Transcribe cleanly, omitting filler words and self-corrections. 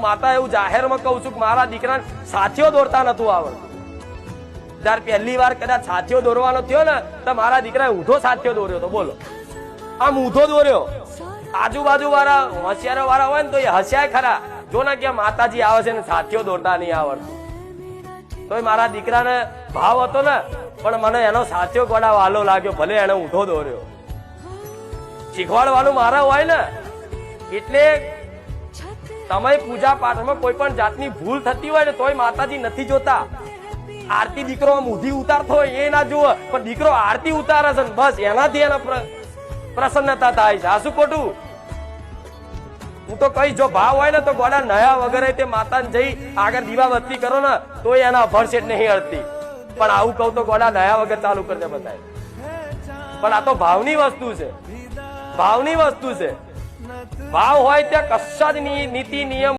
હું માતા એવું જાહેરમાં કહું છું કે મારા દીકરાને સાથીઓ દોરતા નતું આવડતું. જયારે પહેલી વાર કદાચ સાથીઓ દોરવાનો થયો ને તો મારા દીકરાએ ઊંધો સાથીઓ દોર્યો તો. બોલો, આમ ઊંધો દોર્યો. આજુબાજુ વાળા હોશિયારો વાળા હોય ને તો એ હસ્યા ખરા, જો ને કે માતાજી આવે છે ને સાથીઓ દોરતા નહીં આવડતું. તો મારા દીકરાને ભાવ હતો ને, પણ મને એનો સાથીઓ ગોડા વાલો લાગ્યો, ભલે એને ઊંધો દોર્યો. શીખવાડવાનું મારા હોય ને. એટલે તમે પૂજા પાઠમાં કોઈ પણ જાતની ભૂલ થતી હોય ને તોય માતાજી નથી જોતા. આરતી દીકરો ઊંધી ઉતારતો હોય એ ના જુઓ, પણ દીકરો આરતી ઉતારે છે બસ એનાથી એના પ્રસન્નતા થાય છે. આ શું ખોટું? હું તો કઈ જો ભાવ હોય ને તો ગોડા નયા વગર તે માતાને જઈ આગળ દીવાબત્તી કરો ને તો એના ભરસેટ નહીં અડતી. પણ આવું કહું તો ગોડા નયા વગર ચાલુ કરી દે બધાય. પણ આ તો ભાવની વસ્તુ છે, ભાવની વસ્તુ છે. ભાવ હોય ત્યાં કશા જ નીતિ નિયમ